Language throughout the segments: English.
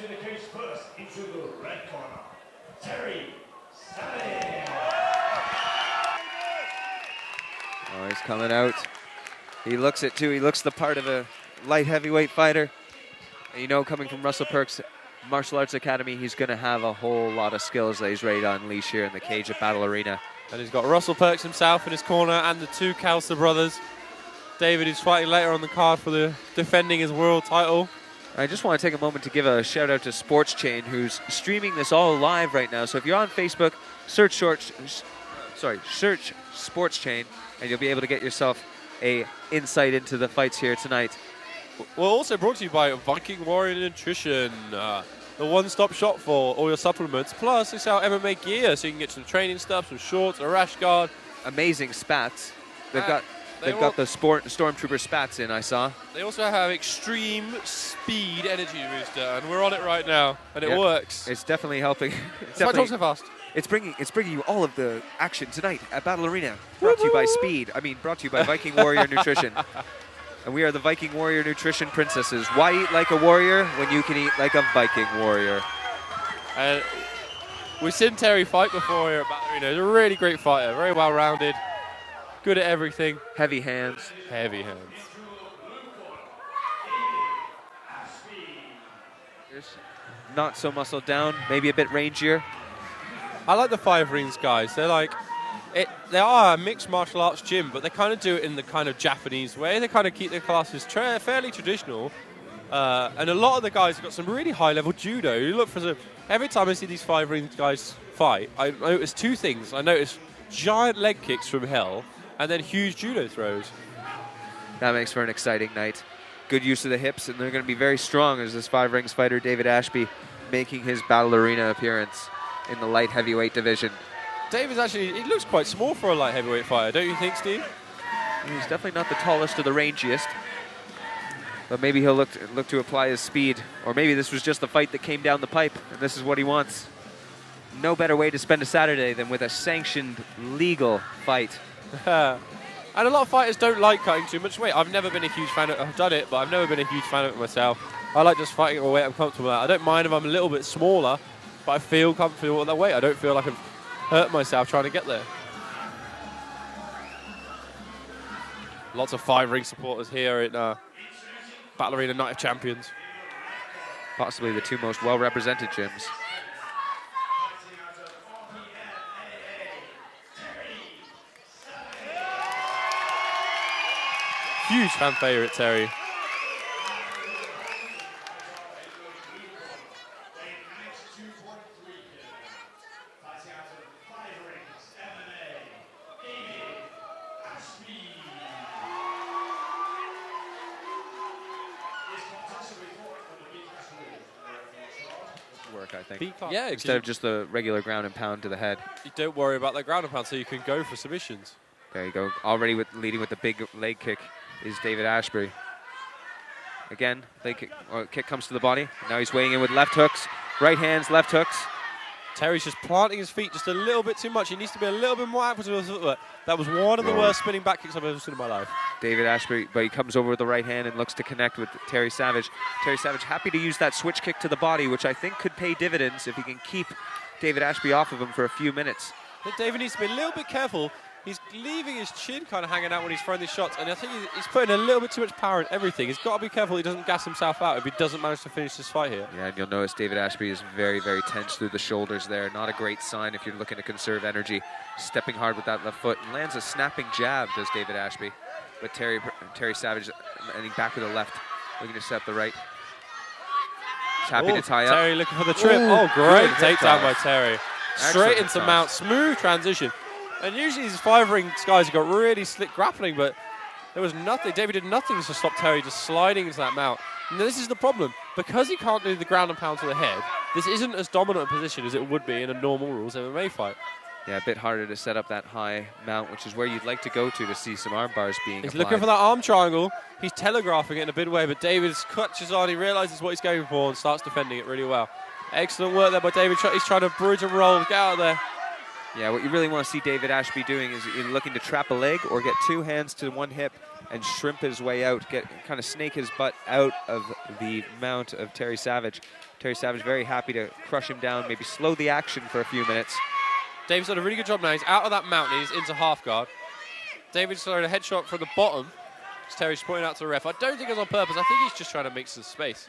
Entering the cage first into the red corner, Terry Savage. Oh, he's coming out. He looks it too. He looks the part of a light heavyweight fighter. And you know, coming from Russell Perks Martial Arts Academy, he's going to have a whole lot of skills that he's ready to unleash here in the cage at Battle Arena. And he's got Russell Perks himself in his corner and the two Kelser brothers. David is fighting later on the card for the defending his world title. I just want to take a moment to give a shout out to Sports Chain, who's streaming this all live right now. So if you're on Facebook, search Sports Chain, and you'll be able to get yourself a insight into the fights here tonight. We're also brought to you by Viking Warrior Nutrition, the one-stop shop for all your supplements. Plus, it's our MMA gear, so you can get some training stuff, some shorts, a rash guard. Amazing spats. They've got the Stormtrooper spats in, I saw. They also have Extreme Speed Energy Booster, and we're on it right now, and it works. It's definitely helping. Why talk so fast? It's bringing you all of the action tonight at Battle Arena. Brought to you by brought to you by Viking Warrior Nutrition. And we are the Viking Warrior Nutrition Princesses. Why eat like a warrior when you can eat like a Viking warrior? We've seen Terry fight before here at Battle Arena. He's a really great fighter, very well-rounded, good at everything. Heavy hands. Heavy hands. Not so muscled down, maybe a bit rangier. I like the Five Rings guys. They're like, they are a mixed martial arts gym, but they kind of do it in the kind of Japanese way. They kind of keep their classes fairly traditional. And a lot of the guys have got some really high-level judo. You look for every time I see these Five Rings guys fight, I notice two things. I notice giant leg kicks from hell, and then huge judo throws. That makes for an exciting night. Good use of the hips, and they're going to be very strong as this Five Rings fighter, David Ashby, making his Battle Arena appearance in the light heavyweight division. David's he looks quite small for a light heavyweight fighter, don't you think, Steve? He's definitely not the tallest or the rangiest, but maybe he'll look to apply his speed, or maybe this was just the fight that came down the pipe, and this is what he wants. No better way to spend a Saturday than with a sanctioned, legal fight. And a lot of fighters don't like cutting too much weight. I've never been a huge fan of it. I've done it, but I've never been a huge fan of it myself. I like just fighting at a weight I'm comfortable at. I don't mind if I'm a little bit smaller, but I feel comfortable at that weight. I don't feel like I've hurt myself trying to get there. Lots of Five Ring supporters here at Battle Arena Night of Champions. Possibly the two most well-represented gyms. Huge fan favourite, Terry. Work, I think. Yeah, instead of just the regular ground and pound to the head. You don't worry about that ground and pound, so you can go for submissions. There you go. Already leading with the big leg kick is David Ashby. Again, leg kick comes to the body. Now he's weighing in with left hooks, right hands, left hooks. Terry's just planting his feet just a little bit too much. He needs to be a little bit more active with his footwork. That was one of the worst spinning back kicks I've ever seen in my life. David Ashby, but he comes over with the right hand and looks to connect with Terry Savage. Terry Savage happy to use that switch kick to the body, which I think could pay dividends if he can keep David Ashby off of him for a few minutes. David needs to be a little bit careful. He's leaving his chin kind of hanging out when he's throwing these shots, and I think he's putting a little bit too much power in everything. He's got to be careful he doesn't gas himself out if he doesn't manage to finish this fight here. Yeah, and you'll notice David Ashby is very, very tense through the shoulders there. Not a great sign if you're looking to conserve energy. Stepping hard with that left foot, and lands a snapping jab, does David Ashby. But Terry Savage ending back with the left, looking to set up the right. He's happy to tie up. Terry looking for the trip. Great takedown by Terry. Straight into mount, smooth transition. And usually these Five Rings guys have got really slick grappling, but there was nothing. David did nothing to stop Terry just sliding into that mount. And this is the problem. Because he can't do the ground and pound to the head, this isn't as dominant a position as it would be in a normal rules MMA fight. Yeah, a bit harder to set up that high mount, which is where you'd like to go to see some arm bars being He's applied. looking for that arm triangle. He's telegraphing it in a big way, but David clutches on. He realizes what he's going for and starts defending it really well. Excellent work there by David. He's trying to bridge and roll, get out of there. Yeah, what you really want to see David Ashby doing is either looking to trap a leg or get 2 hands to one hip and shrimp his way out, kind of snake his butt out of the mount of Terry Savage. Terry Savage very happy to crush him down, maybe slow the action for a few minutes. David's done a really good job now. He's out of that mount and he's into half guard. David's throwing a headshot from the bottom. As Terry's pointing out to the ref. I don't think it's on purpose. I think he's just trying to make some space.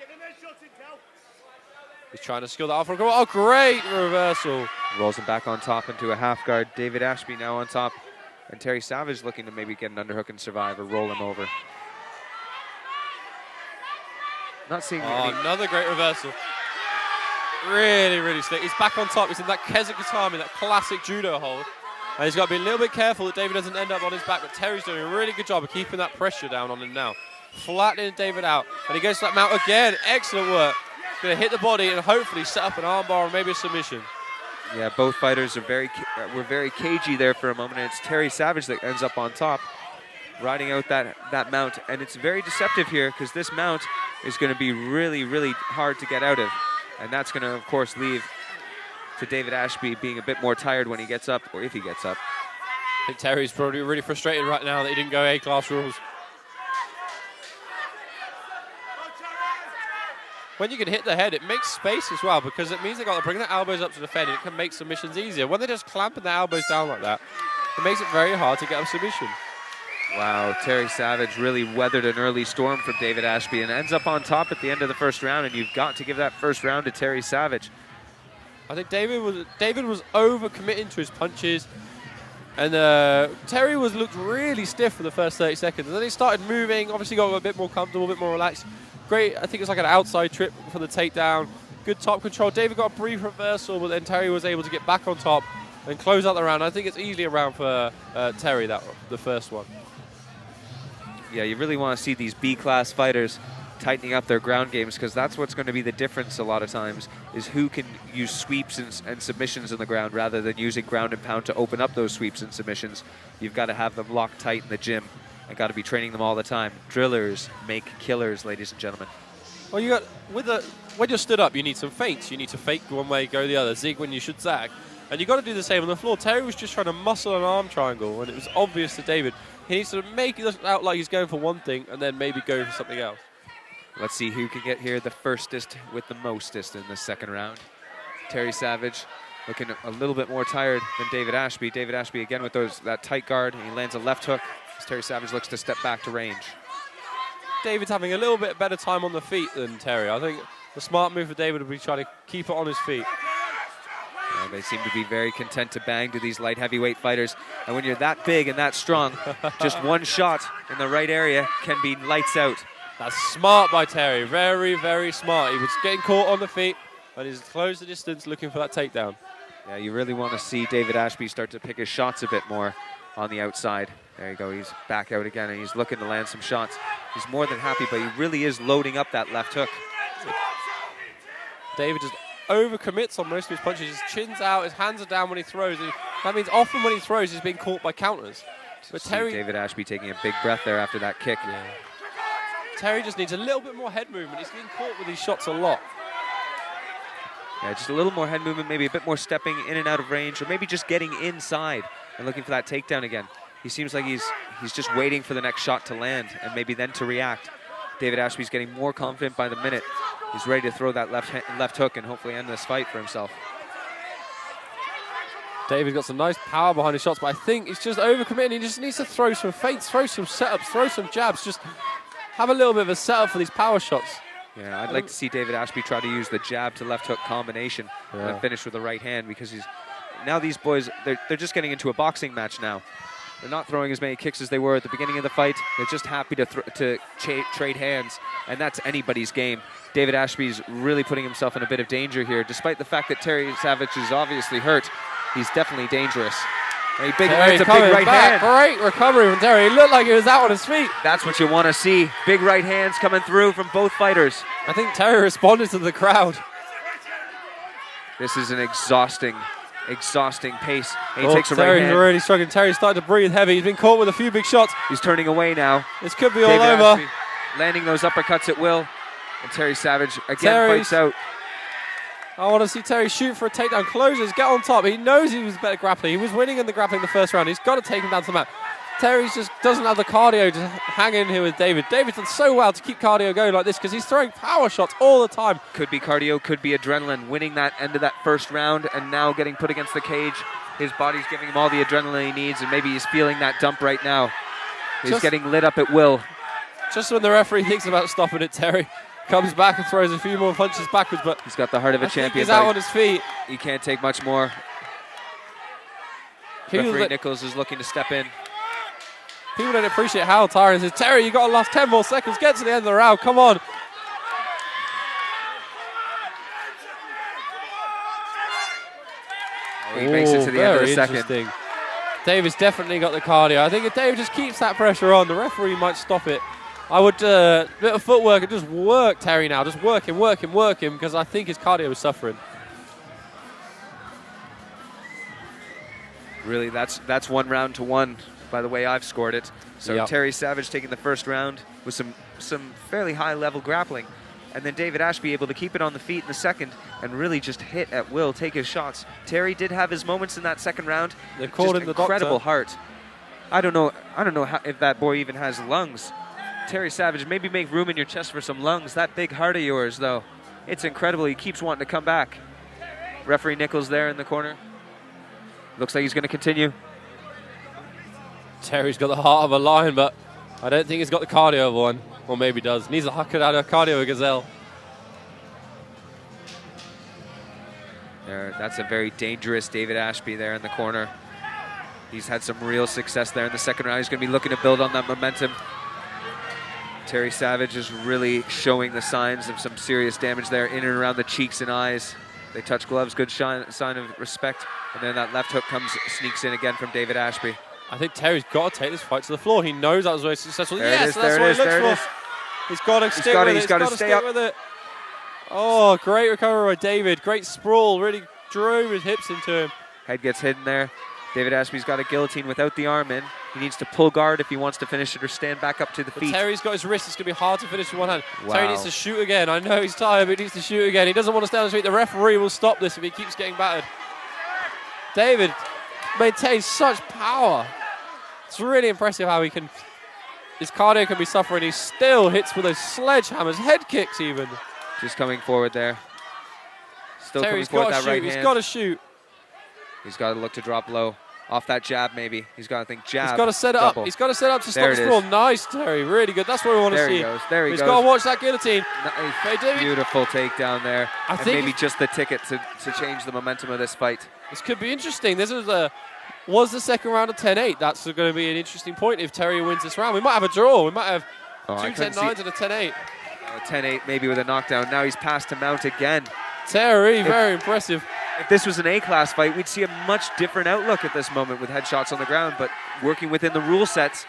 He's trying to skill that off. Oh, great reversal. Rolls him back on top into a half guard. David Ashby now on top. And Terry Savage looking to maybe get an underhook and survive or roll him over. Not seeing any. Another great reversal. Really, really slick. He's back on top. He's in that Kezakatami, that classic judo hold. And he's got to be a little bit careful that David doesn't end up on his back. But Terry's doing a really good job of keeping that pressure down on him now. Flattening David out. And he goes to that mount again. Excellent work. Going to hit the body and hopefully set up an armbar or maybe a submission. Yeah, both fighters are were very cagey there for a moment, and it's Terry Savage that ends up on top, riding out that mount. And it's very deceptive here because this mount is going to be really, really hard to get out of. And that's going to, of course, leave to David Ashby being a bit more tired when he gets up, or if he gets up. I think Terry's probably really frustrated right now that he didn't go A-class rules. When you can hit the head, it makes space as well because it means they've got to bring their elbows up to defend and it can make submissions easier. When they're just clamping their elbows down like that, it makes it very hard to get a submission. Wow, Terry Savage really weathered an early storm from David Ashby and ends up on top at the end of the first round, and you've got to give that first round to Terry Savage. I think David was over-committing to his punches, and Terry looked really stiff for the first 30 seconds. And then he started moving, obviously got a bit more comfortable, a bit more relaxed. Great, I think it's like an outside trip for the takedown. Good top control. David got a brief reversal, but then Terry was able to get back on top and close out the round. I think it's easily a round for Terry, the first one. Yeah, you really want to see these B-class fighters tightening up their ground games because that's what's going to be the difference a lot of times is who can use sweeps and submissions in the ground rather than using ground and pound to open up those sweeps and submissions. You've got to have them locked tight in the gym. I got to be training them all the time. Drillers make killers, ladies and gentlemen. Well, when you're stood up, you need some feints. You need to fake one way, go the other, zig when you should zag. And you've got to do the same on the floor. Terry was just trying to muscle an arm triangle, and it was obvious to David. He needs to make it look out like he's going for one thing and then maybe go for something else. Let's see who can get here the firstest with the mostest in the second round. Terry Savage looking a little bit more tired than David Ashby. David Ashby again with that tight guard, and he lands a left hook. Terry Savage looks to step back to range. David's having a little bit better time on the feet than Terry. I think the smart move for David would be trying to keep it on his feet. Yeah, they seem to be very content to bang to these light heavyweight fighters. And when you're that big and that strong, just one shot in the right area can be lights out. That's smart by Terry. Very, very smart. He was getting caught on the feet and he's closed the distance looking for that takedown. Yeah, you really want to see David Ashby start to pick his shots a bit more on the outside. There you go. He's back out again, and he's looking to land some shots. He's more than happy, but he really is loading up that left hook. David just overcommits on most of his punches. His chin's out, his hands are down when he throws. That means often when he throws, he's being caught by counters. But Terry, David Ashby taking a big breath there after that kick. Yeah. Terry just needs a little bit more head movement. He's getting caught with these shots a lot. Yeah, just a little more head movement, maybe a bit more stepping in and out of range, or maybe just getting inside and looking for that takedown again. He seems like he's just waiting for the next shot to land and maybe then to react. David Ashby's getting more confident by the minute. He's ready to throw that left hook and hopefully end this fight for himself. David's got some nice power behind his shots, but I think he's just overcommitting. He just needs to throw some feints, throw some setups, throw some jabs, just have a little bit of a setup for these power shots. Yeah, I'd like to see David Ashby try to use the jab to left hook combination and finish with the right hand because now these boys, they're just getting into a boxing match now. They're not throwing as many kicks as they were at the beginning of the fight. They're just happy to trade hands, and that's anybody's game. David Ashby's really putting himself in a bit of danger here. Despite the fact that Terry Savage is obviously hurt, he's definitely dangerous. And he lands a big right hand. Great recovery from Terry. He looked like he was out on his feet. That's what you want to see. Big right hands coming through from both fighters. I think Terry responded to the crowd. This is an exhausting pace. And he takes a right hand. Terry's really struggling. Terry's starting to breathe heavy. He's been caught with a few big shots. He's turning away now. This could be David all over. Ashby landing those uppercuts at will. And Terry Savage again fights out. I want to see Terry shoot for a takedown. Closes, get on top. He knows he was better grappling. He was winning in the grappling the first round. He's got to take him down to the mat. Terry just doesn't have the cardio to hang in here with David. David's done so well to keep cardio going like this because he's throwing power shots all the time. Could be cardio, could be adrenaline. Winning that end of that first round and now getting put against the cage. His body's giving him all the adrenaline he needs, and maybe he's feeling that dump right now. He's getting lit up at will. Just when the referee thinks about stopping it, Terry comes back and throws a few more punches backwards, but he's got the heart of a champion. He's out on his feet. He can't take much more. Referee Nichols is looking to step in. People don't appreciate how tiring it is. Terry, you got to last 10 more seconds. Get to the end of the round. Come on. He makes it to the end of the second. David's definitely got the cardio. I think if David just keeps that pressure on, the referee might stop it. I would, bit of footwork and just work Terry now. Just work him, because I think his cardio is suffering. Really, that's 1 round to 1 by the way I've scored it. So yep. Terry Savage taking the first round with some fairly high level grappling. And then David Ashby able to keep it on the feet in the second and really just hit at will, take his shots. Terry did have his moments in that second round. They called him the incredible doctor. Heart. I don't know if that boy even has lungs. Terry Savage, maybe make room in your chest for some lungs. That big heart of yours, though, it's incredible. He keeps wanting to come back. Referee Nichols there in the corner. Looks like he's going to continue. Terry's got the heart of a lion, but I don't think he's got the cardio of one. Or maybe does. Needs a cardio of a gazelle. That's a very dangerous David Ashby there in the corner. He's had some real success there in the second round. He's going to be looking to build on that momentum. Terry Savage is really showing the signs of some serious damage there in and around the cheeks and eyes. They touch gloves, good sign of respect. And then that left hook sneaks in again from David Ashby. I think Terry's got to take this fight to the floor. He knows that was very successful. Yes, that's what he looks for. He's got to stick with it. He's got to stay with it. Oh, great recovery by David. Great sprawl. Really drove his hips into him. Head gets hidden there. David Ashby's got a guillotine without the arm in. He needs to pull guard if he wants to finish it or stand back up to the feet. Terry's got his wrist. It's going to be hard to finish with one hand. Wow. Terry needs to shoot again. I know he's tired, but he needs to shoot again. He doesn't want to stay on his feet. The referee will stop this if he keeps getting battered. David maintains such power. It's really impressive how his cardio can be suffering. He still hits with those sledgehammers, head kicks even. Just coming forward there. Still Terry's coming forward that right hand. He's got to shoot. He's got to look to drop low. Off that jab, maybe. He's got to think jab. He's got to set it up. He's got to set up to stop the sprawl. Nice, Terry. Really good. That's what we want to see. There he goes. He's got to watch that guillotine. Nice. Beautiful takedown there. I think maybe just the ticket to change the momentum of this fight. This could be interesting. This was the second round of 10-8. That's going to be an interesting point if Terry wins this round. We might have a draw. We might have two 10-9s and a 10-8. 10-8 maybe with a knockdown. Now he's passed to mount again. Terry, very impressive. If this was an A-class fight, we'd see a much different outlook at this moment with headshots on the ground, but working within the rule sets,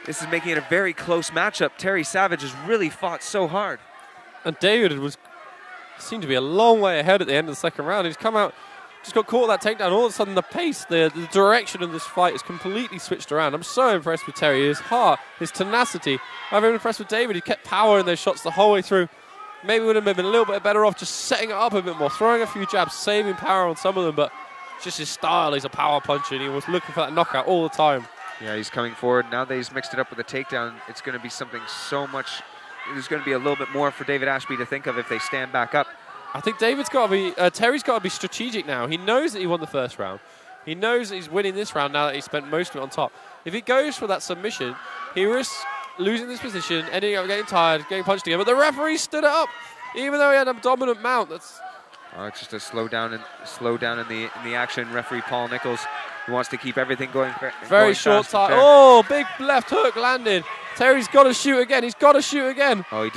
this is making it a very close matchup. Terry Savage has really fought so hard. And David seemed to be a long way ahead at the end of the second round. He's come out, just got caught that takedown. All of a sudden, the pace, the direction of this fight is completely switched around. I'm so impressed with Terry. His heart, his tenacity. I'm very impressed with David. He kept power in those shots the whole way through. Maybe would have been a little bit better off just setting it up a bit more, throwing a few jabs, saving power on some of them, but just his style. He's a power puncher, and he was looking for that knockout all the time. Yeah, he's coming forward. Now that he's mixed it up with a takedown, it's going to be something so much. There's going to be a little bit more for David Ashby to think of if they stand back up. I think Terry's got to be strategic now. He knows that he won the first round. He knows that he's winning this round now that he spent most of it on top. If he goes for that submission, he risks losing this position, ending up getting tired, getting punched again. But the referee stood it up, even though he had a dominant mount. That's it's just a slow down in the action. Referee Paul Nichols, who wants to keep everything going. Very short time. Oh, big left hook landed. Terry's got to shoot again. He's got to shoot again. Oh,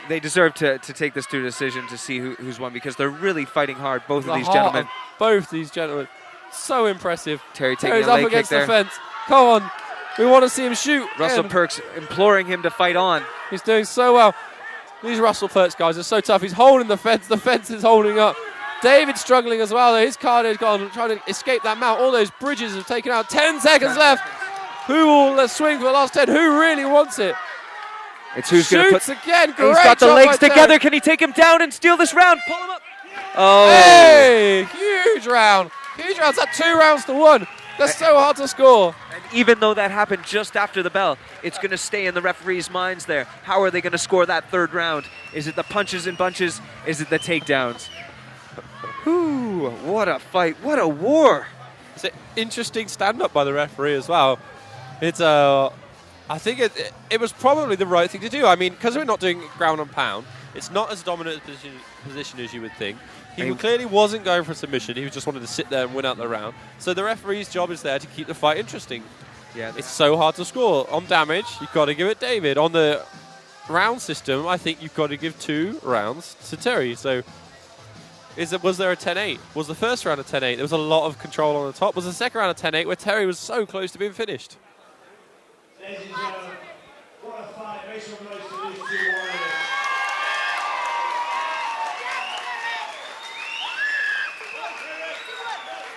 they deserve to take this to a decision to see who's won, because they're really fighting hard, both of these gentlemen. Both these gentlemen. So impressive. Terry's up against the fence. Come on. We want to see him shoot. Russell Perks imploring him to fight on. He's doing so well. These Russell Perks guys are so tough. He's holding the fence. The fence is holding up. David's struggling as well. His cardio's gone, trying to escape that mount. All those bridges have taken out. 10 seconds left. Who will swing for the last 10? Who really wants it? It's who's going to put... again. Great. He's got the legs together. Can he take him down and steal this round? Pull him up. Oh. Hey, huge round. Huge rounds. That's 2 rounds to 1. That's so hard to score. And even though that happened just after the bell, it's going to stay in the referees' minds there. How are they going to score that 3rd round? Is it the punches and bunches? Is it the takedowns? Whew, what a fight. What a war. It's an interesting stand-up by the referee as well. It's I think it was probably the right thing to do. I mean, because we're not doing ground and pound, it's not as dominant a position as you would think. He clearly wasn't going for a submission. He just wanted to sit there and win out the round. So the referee's job is there to keep the fight interesting. Yeah, it's so hard to score. On damage, you've got to give it David. On the round system, I think you've got to give 2 rounds to Terry. So was there a 10-8? Was the first round a 10-8? There was a lot of control on the top. Was the second round a 10-8 where Terry was so close to being finished? Ladies and gentlemen, what a fight. Make some noise for these 2 warriors.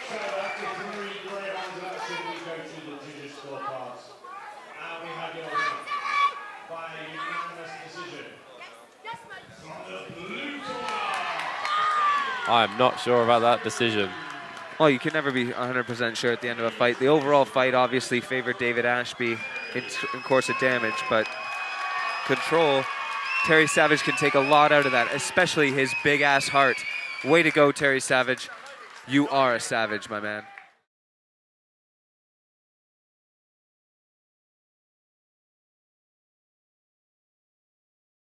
So after 3 great rounds of action, we go to the judges' scorecards. And we have your winner by unanimous decision. From the blue corner. I'm not sure about that decision. Well, you can never be 100% sure at the end of a fight. The overall fight obviously favored David Ashby in course of damage, but control, Terry Savage can take a lot out of that, especially his big-ass heart. Way to go, Terry Savage. You are a savage, my man.